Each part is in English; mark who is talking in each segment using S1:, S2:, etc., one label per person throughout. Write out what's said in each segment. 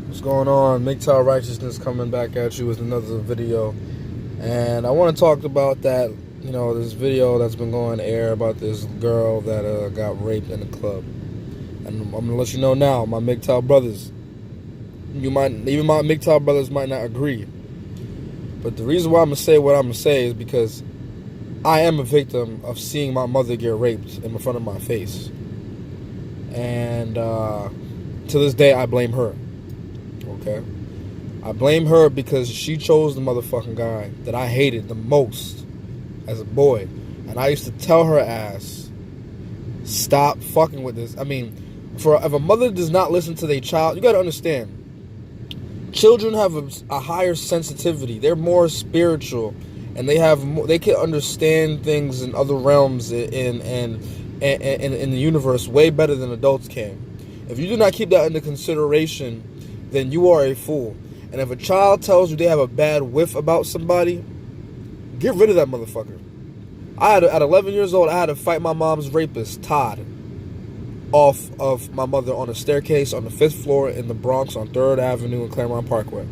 S1: What's going on? Mgtow Righteousness coming back at you with another video. And I want to talk about that, this video that's been going air about this girl that got raped in a club. And I'm going to let you know now, my Mgtow brothers, even my Mgtow brothers might not agree. But the reason why I'm going to say what I'm going to say is because I am a victim of seeing my mother get raped in front of my face. And to this day, I blame her. Okay? I blame her because she chose the motherfucking guy that I hated the most as a boy. And I used to tell her ass, stop fucking with this. I mean, if a mother does not listen to their child, you gotta understand, children have a higher sensitivity. They're more spiritual, and they can understand things in other realms in the universe way better than adults can. If you do not keep that into consideration, then you are a fool. And if a child tells you they have a bad whiff about somebody, get rid of that motherfucker. At 11 years old, I had to fight my mom's rapist, Todd, off of my mother on a staircase on the 5th floor in the Bronx on 3rd Avenue and Claremont Parkway.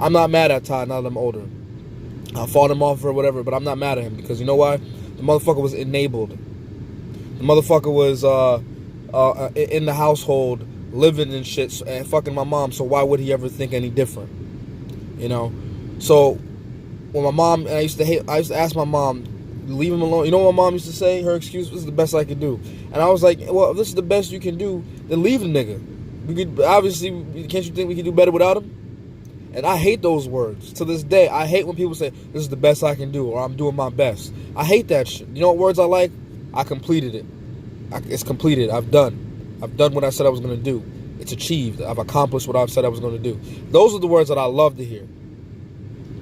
S1: I'm not mad at Todd now that I'm older. I fought him off or whatever, but I'm not mad at him because you know why? The motherfucker was enabled. The motherfucker was in the household, living and shit, and fucking my mom, so why would he ever think any different? So when my mom, and I used to ask my mom, leave him alone. You know what my mom used to say? Her excuse was the best I could do. And I was like, well, if this is the best you can do, then leave the nigga. We could, obviously, can't you think we could do better without him? And I hate those words. To this day, I hate when people say, this is the best I can do, or I'm doing my best. I hate that shit. You know what words I like? I completed it. It's completed. I've done what I said I was going to do. It's achieved. I've accomplished what I've said I was going to do. Those are the words that I love to hear.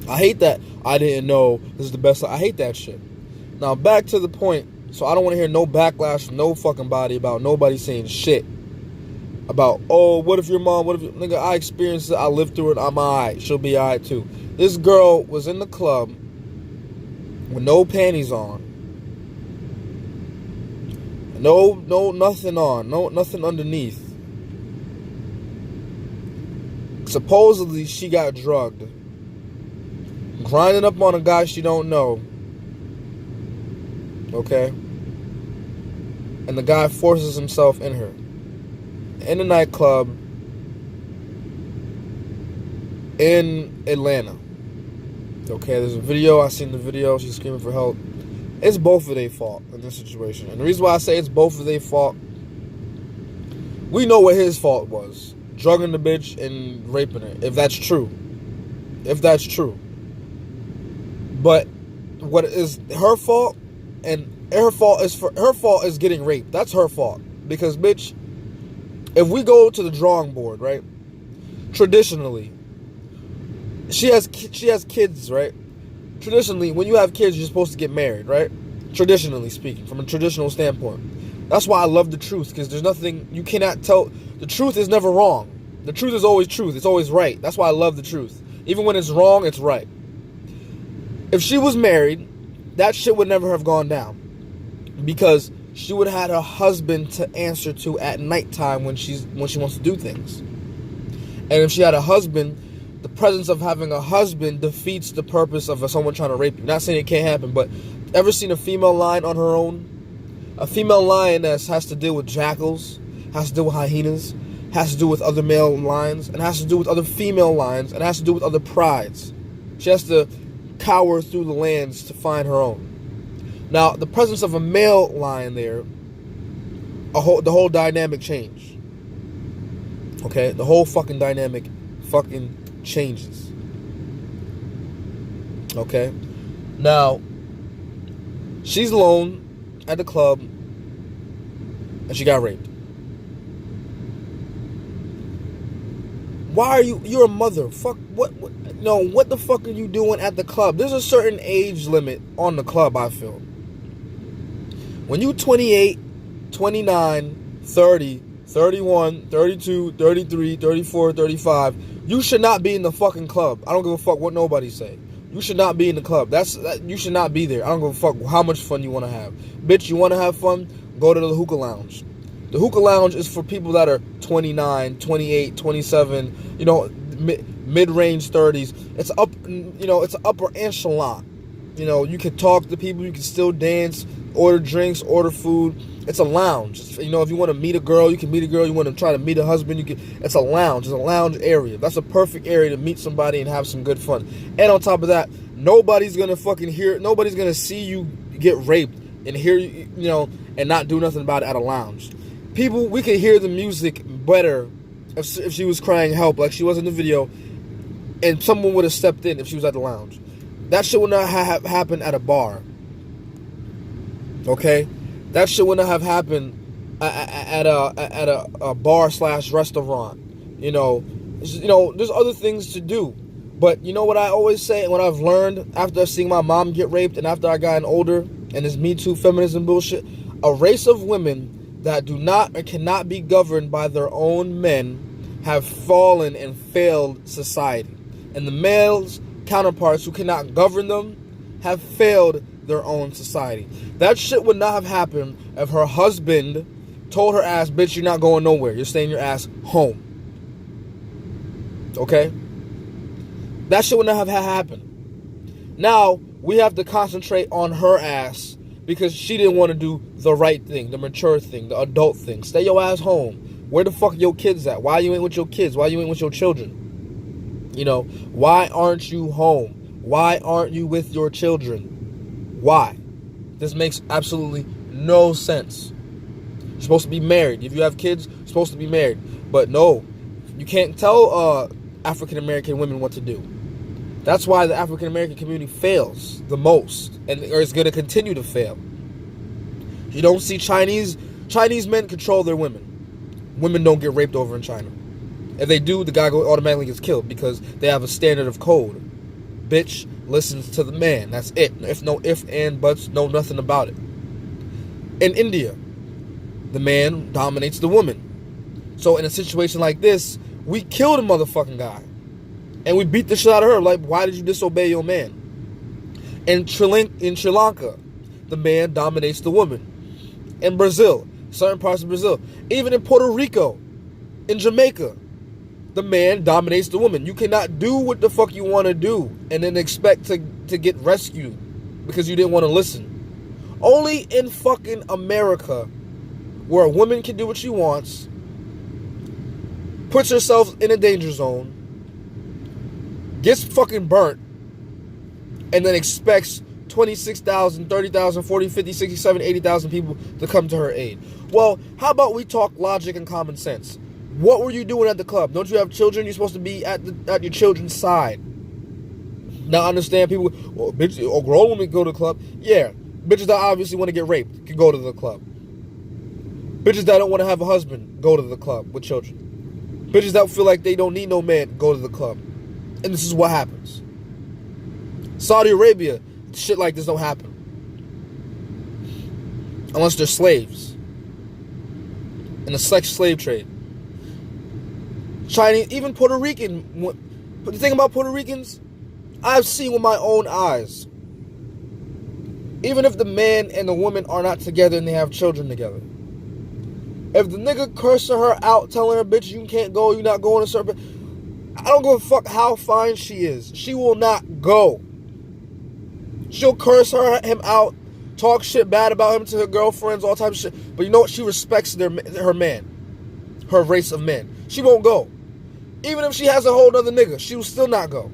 S1: I hate that I didn't know this is the best. I hate that shit. Now, back to the point. So I don't want to hear no backlash from no fucking body about nobody saying shit about, oh, what if your mom, what if, nigga, I experienced it, I lived through it, I'm alright. She'll be alright too. This girl was in the club with no panties on. No, nothing on. No, nothing underneath. Supposedly, she got drugged. Grinding up on a guy she don't know. Okay? And the guy forces himself in her. In a nightclub in Atlanta. Okay, there's a video. I seen the video. She's screaming for help. It's both of their fault in this situation. And the reason why I say it's both of their fault, we know what his fault was. Drugging the bitch and raping her. If that's true. If that's true. But what is her fault? And her fault is getting raped. That's her fault. Because, bitch, if we go to the drawing board, right? Traditionally, she has kids, right? Traditionally, when you have kids, you're supposed to get married, right? Traditionally speaking, from a traditional standpoint. That's why I love the truth, because there's nothing, you cannot tell, the truth is never wrong. The truth is always truth. It's always right. That's why I love the truth. Even when it's wrong, it's right. If she was married, that shit would never have gone down. Because she would have had her husband to answer to at nighttime when she wants to do things. And if she had a husband, the presence of having a husband defeats the purpose of someone trying to rape you. Not saying it can't happen, but ever seen a female lion on her own? A female lioness has to deal with jackals, has to deal with hyenas, has to do with other male lions, and has to do with other female lions, and has to do with other prides. She has to cower through the lands to find her own. Now, the presence of a male lion there, the whole dynamic changed. Okay? The whole fucking dynamic fucking changes. Okay? Now, she's alone at the club, and she got raped. Why are you're a mother. Fuck, what the fuck are you doing at the club? There's a certain age limit on the club, I feel. When you 28, 29, 30, 31, 32, 33, 34, 35, you should not be in the fucking club. I don't give a fuck what nobody say. You should not be in the club. You should not be there. I don't give a fuck how much fun you want to have. Bitch, you want to have fun? Go to the hookah lounge. The hookah lounge is for people that are 29, 28, 27, mid-range 30s. It's up, it's an upper echelon. You can talk to people, you can still dance, order drinks, order food. It's a lounge. If you want to meet a girl, you can meet a girl. You want to try to meet a husband, it's a lounge. It's a lounge area. That's a perfect area to meet somebody and have some good fun. And on top of that, nobody's going to see you get raped and hear you, and not do nothing about it at a lounge. People, we could hear the music better if she was crying help like she was in the video, and someone would have stepped in if she was at the lounge. That shit would not have happened at a bar. Okay? That shit would not have happened at a bar/restaurant. There's other things to do. But you know what I always say, and what I've learned after seeing my mom get raped and after I gotten older, and this Me Too feminism bullshit, a race of women that do not or cannot be governed by their own men have fallen and failed society. And the males counterparts who cannot govern them have failed their own society. That shit would not have happened if her husband told her ass, bitch, you're not going nowhere. You're staying your ass home. Okay? That shit would not have happened. Now, we have to concentrate on her ass because she didn't want to do the right thing, the mature thing, the adult thing. Stay your ass home. Where the fuck are your kids at? Why you ain't with your kids? Why you ain't with your children? Why aren't you home? Why aren't you with your children? Why? This makes absolutely no sense. You're supposed to be married. If you have kids, you're supposed to be married. But no, you can't tell African American women what to do. That's why the African American community fails the most, or is going to continue to fail. You don't see Chinese men control their women. Women don't get raped over in China. If they do, the guy automatically gets killed because they have a standard of code. Bitch listens to the man. That's it. If no ifs and buts, know nothing about it. In India, the man dominates the woman. So in a situation like this, we kill the motherfucking guy. And we beat the shit out of her. Like, why did you disobey your man? In Sri Lanka, the man dominates the woman. In Brazil, certain parts of Brazil. Even in Puerto Rico, in Jamaica, the man dominates the woman. You cannot do what the fuck you want to do and then expect to get rescued because you didn't want to listen. Only in fucking America, where a woman can do what she wants, puts herself in a danger zone, gets fucking burnt, and then expects 26,000, 30,000, 40, 50, 60, 70, 80,000 people to come to her aid. Well, how about we talk logic and common sense? What were you doing at the club? Don't you have children? You're supposed to be at your children's side. Now, I understand people, well, bitch, or grown women go to the club. Yeah, bitches that obviously want to get raped can go to the club. Bitches that don't want to have a husband go to the club with children. Bitches that feel like they don't need no man go to the club. And this is what happens. Saudi Arabia, shit like this don't happen. Unless they're slaves. In the sex slave trade. Chinese, even Puerto Rican. But the thing about Puerto Ricans, I've seen with my own eyes. Even if the man and the woman are not together and they have children together. If the nigga cursing her out, telling her, bitch, you can't go, you're not going to certain... I don't give a fuck how fine she is. She will not go. She'll curse him out, talk shit bad about him to her girlfriends, all types of shit. But you know what? She respects her man. Her race of men. She won't go. Even if she has a whole other nigga, she will still not go.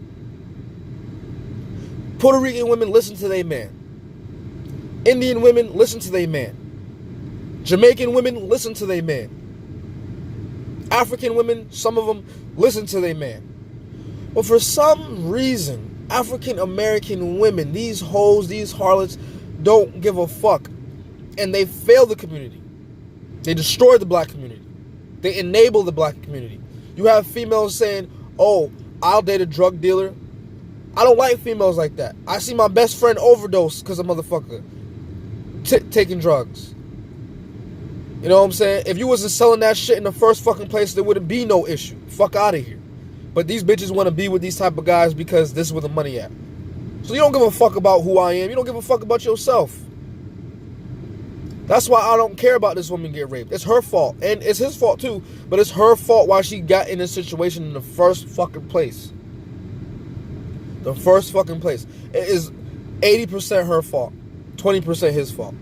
S1: Puerto Rican women listen to their man. Indian women listen to their man. Jamaican women listen to their man. African women, some of them listen to their man. But for some reason, African American women, these hoes, these harlots, don't give a fuck. And they fail the community. They destroy the black community. They enable the black community. You have females saying, oh, I'll date a drug dealer. I don't like females like that. I see my best friend overdose because a motherfucker taking drugs. You know what I'm saying? If you wasn't selling that shit in the first fucking place, there wouldn't be no issue. Fuck out of here. But these bitches want to be with these type of guys because this is where the money at. So you don't give a fuck about who I am. You don't give a fuck about yourself. That's why I don't care about this woman get raped. It's her fault. And it's his fault too. But it's her fault why she got in this situation in the first fucking place. The first fucking place. It is 80% her fault. 20% his fault.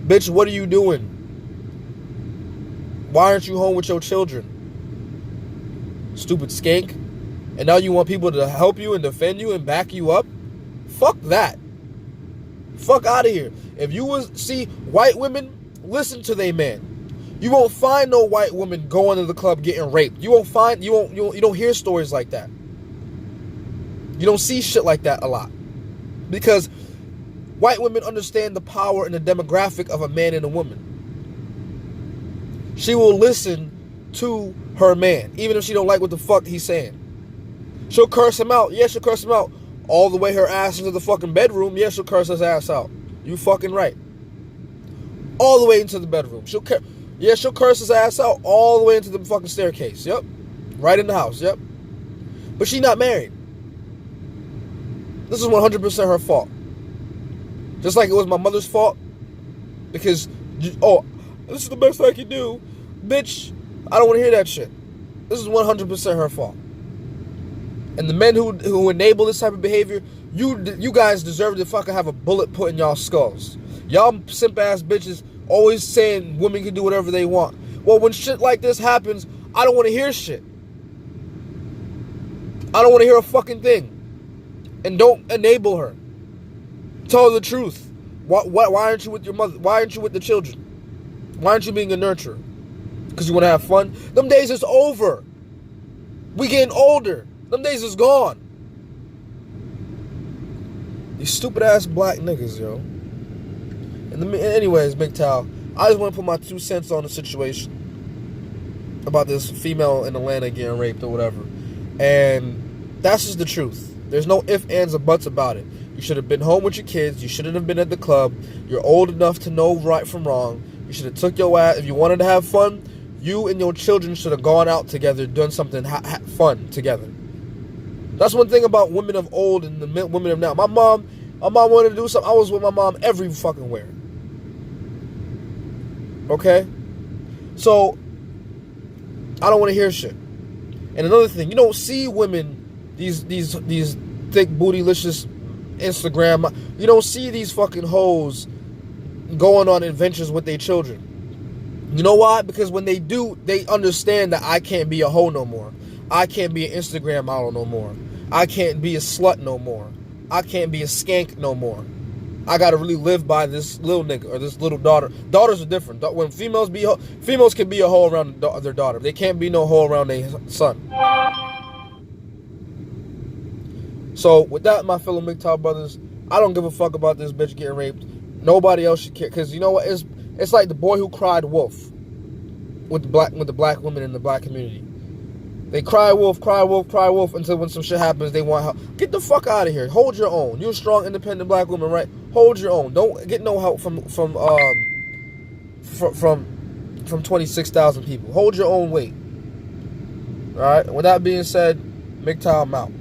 S1: Bitch, what are you doing? Why aren't you home with your children? Stupid skank. And now you want people to help you and defend you and back you up? Fuck that. Fuck out of here. If you see white women, listen to they man. You won't find no white woman going to the club getting raped. You don't hear stories like that. You don't see shit like that a lot. Because white women understand the power and the demographic of a man and a woman. She will listen to her man, even if she don't like what the fuck he's saying. She'll curse him out. Yeah, she'll curse him out. All the way her ass into the fucking bedroom. Yeah, she'll curse his ass out. You fucking right. All the way into the bedroom. She'll curse his ass out all the way into the fucking staircase. Yep. Right in the house. Yep. But she not married. This is 100% her fault. Just like it was my mother's fault. Because, oh, this is the best I can do. Bitch, I don't want to hear that shit. This is 100% her fault. And the men who enable this type of behavior, you guys deserve to fucking have a bullet put in y'all skulls. Y'all simp ass bitches always saying women can do whatever they want. Well, when shit like this happens, I don't want to hear shit. I don't want to hear a fucking thing. And don't enable her. Tell her the truth. Why aren't you with your mother? Why aren't you with the children? Why aren't you being a nurturer? Because you want to have fun? Them days is over. We getting older. Them days is gone. These stupid ass black niggas, yo. Anyways, Mgtow, I just want to put my 2 cents on the situation about this female in Atlanta getting raped or whatever. And that's just the truth. There's no ifs, ands, or buts about it. You should have been home with your kids. You shouldn't have been at the club. You're old enough to know right from wrong. You should have took your ass. If you wanted to have fun, you and your children should have gone out together, done something fun together. That's one thing about women of old and the women of now. My mom wanted to do something. I was with my mom every fucking where. Okay? So, I don't want to hear shit. And another thing, you don't see women, these thick bootylicious Instagram, you don't see these fucking hoes going on adventures with their children. You know why? Because when they do, they understand that I can't be a hoe no more. I can't be an Instagram model no more. I can't be a slut no more. I can't be a skank no more. I gotta really live by this little nigga or this little daughter. Daughters are different. When females can be a hoe around their daughter. They can't be no hoe around their son. So with that, my fellow Mgtow brothers, I don't give a fuck about this bitch getting raped. Nobody else should care, because you know what? It's like the boy who cried wolf with the black women in the black community. They cry wolf, cry wolf, cry wolf until when some shit happens, they want help. Get the fuck out of here. Hold your own. You're a strong, independent black woman, right? Hold your own. Don't get no help from 26,000 people. Hold your own weight. All right. With that being said, Mgtow, I'm out.